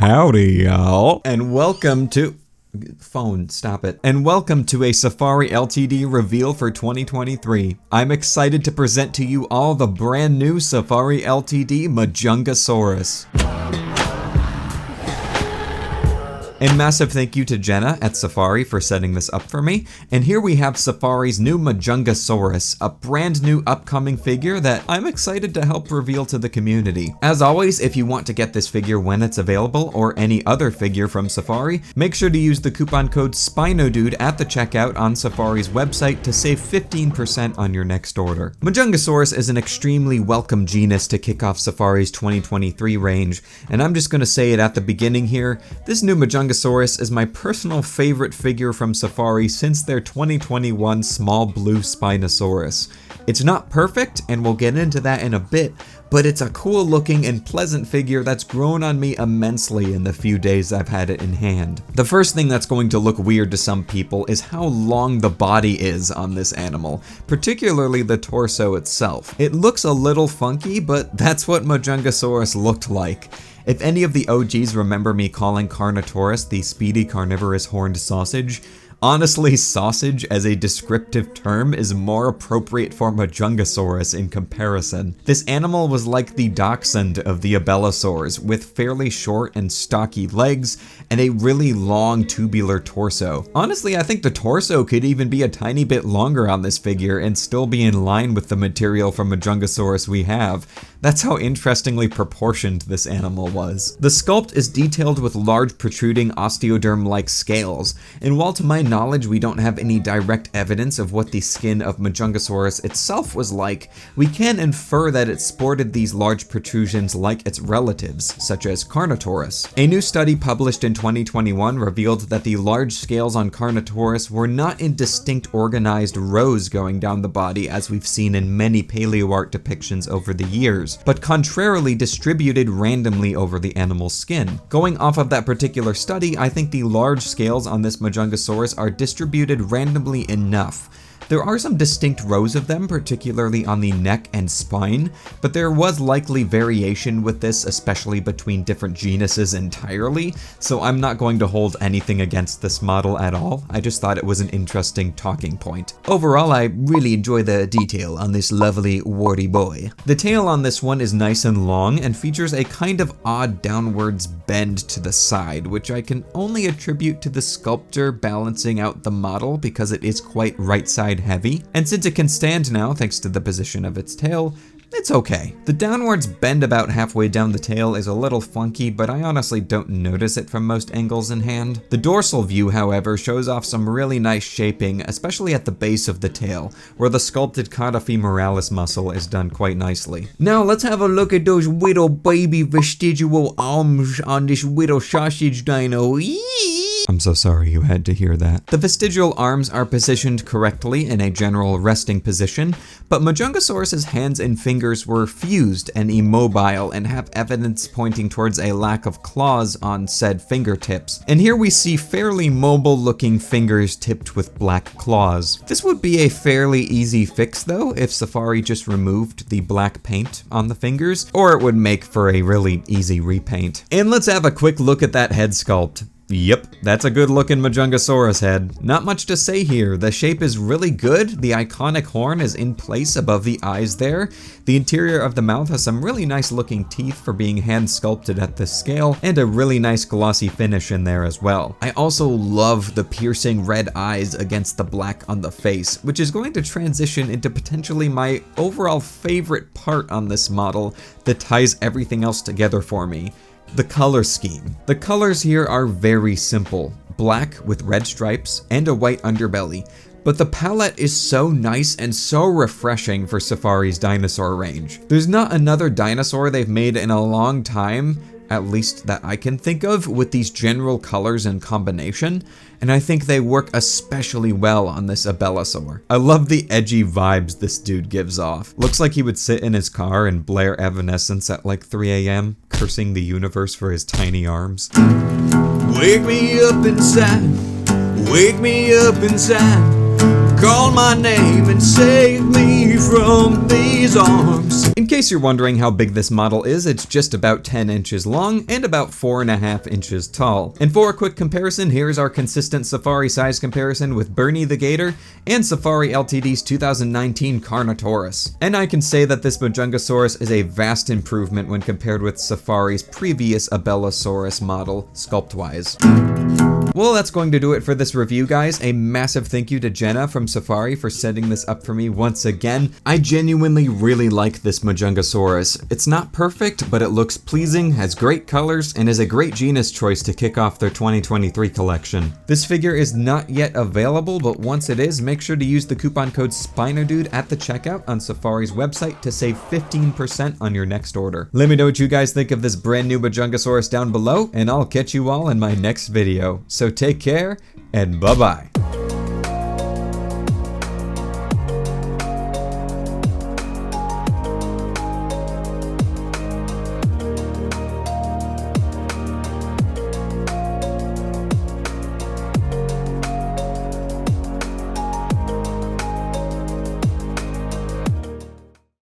Howdy, y'all. And welcome to... Phone, stop it. And welcome to a Safari Ltd reveal for 2023. I'm excited to present to you all the brand new Safari Ltd Majungasaurus. And massive thank you to Jenna at Safari for setting this up for me. And here we have Safari's new Majungasaurus, a brand new upcoming figure that I'm excited to help reveal to the community. As always, if you want to get this figure when it's available, or any other figure from Safari, make sure to use the coupon code SpinoDude at the checkout on Safari's website to save 15% on your next order. Majungasaurus is an extremely welcome genus to kick off Safari's 2023 range, and I'm just gonna say it at the beginning here, this new Majungasaurus is my personal favorite figure from Safari since their 2021 small blue Spinosaurus. It's not perfect, and we'll get into that in a bit, but it's a cool looking and pleasant figure that's grown on me immensely in the few days I've had it in hand. The first thing that's going to look weird to some people is how long the body is on this animal, particularly the torso itself. It looks a little funky, but that's what Majungasaurus looked like. If any of the OGs remember me calling Carnotaurus the speedy carnivorous horned sausage, honestly, sausage as a descriptive term is more appropriate for Majungasaurus in comparison. This animal was like the dachshund of the abelisaurs, with fairly short and stocky legs and a really long tubular torso. Honestly, I think the torso could even be a tiny bit longer on this figure and still be in line with the material from Majungasaurus we have. That's how interestingly proportioned this animal was. The sculpt is detailed with large protruding osteoderm-like scales, and while to my knowledge we don't have any direct evidence of what the skin of Majungasaurus itself was like, we can infer that it sported these large protrusions like its relatives, such as Carnotaurus. A new study published in 2021 revealed that the large scales on Carnotaurus were not in distinct organized rows going down the body as we've seen in many paleoart depictions over the years, but contrarily distributed randomly over the animal's skin. Going off of that particular study, I think the large scales on this Majungasaurus are distributed randomly enough. There are some distinct rows of them, particularly on the neck and spine, but there was likely variation with this, especially between different genuses entirely, so I'm not going to hold anything against this model at all. I just thought it was an interesting talking point. Overall, I really enjoy the detail on this lovely warty boy. The tail on this one is nice and long and features a kind of odd downwards bend to the side, which I can only attribute to the sculptor balancing out the model because it is quite right side heavy, and since it can stand now thanks to the position of its tail, it's okay. The downwards bend about halfway down the tail is a little funky, but I honestly don't notice it from most angles in hand. The dorsal view, however, shows off some really nice shaping, especially at the base of the tail, where the sculpted cauda femoralis muscle is done quite nicely. Now let's have a look at those little baby vestigial arms on this little sausage dino. I'm so sorry you had to hear that. The vestigial arms are positioned correctly in a general resting position, but Majungasaurus's hands and fingers were fused and immobile and have evidence pointing towards a lack of claws on said fingertips. And here we see fairly mobile looking fingers tipped with black claws. This would be a fairly easy fix though if Safari just removed the black paint on the fingers, or it would make for a really easy repaint. And let's have a quick look at that head sculpt. Yep, that's a good looking Majungasaurus head. Not much to say here. The shape is really good. The iconic horn is in place above the eyes there. The interior of the mouth has some really nice looking teeth for being hand sculpted at this scale, and a really nice glossy finish in there as well. I also love the piercing red eyes against the black on the face, which is going to transition into potentially my overall favorite part on this model that ties everything else together for me. The color scheme. The colors here are very simple, black with red stripes and a white underbelly, but the palette is so nice and so refreshing for Safari's dinosaur range. There's not another dinosaur they've made in a long time, at least that I can think of, with these general colors and combination, and I think they work especially well on this abelisaur. I love the edgy vibes this dude gives off. Looks like he would sit in his car and blare Evanescence at like 3 AM, cursing the universe for his tiny arms. Wake me up inside, call my name and save me from these arms. In case you're wondering how big this model is, it's just about 10 inches long and about 4.5 inches tall. And for a quick comparison, here's our consistent Safari size comparison with Bernie the Gator and Safari Ltd's 2019 Carnotaurus. And I can say that this Majungasaurus is a vast improvement when compared with Safari's previous Abelisaurus model, sculpt-wise. Well, that's going to do it for this review, guys. A massive thank you to Jenna from Safari for setting this up for me once again. I genuinely really like this Majungasaurus. It's not perfect, but it looks pleasing, has great colors, and is a great genus choice to kick off their 2023 collection. This figure is not yet available, but once it is, make sure to use the coupon code SpinoDude at the checkout on Safari's website to save 15% on your next order. Let me know what you guys think of this brand new Majungasaurus down below, and I'll catch you all in my next video. So take care, and bye-bye.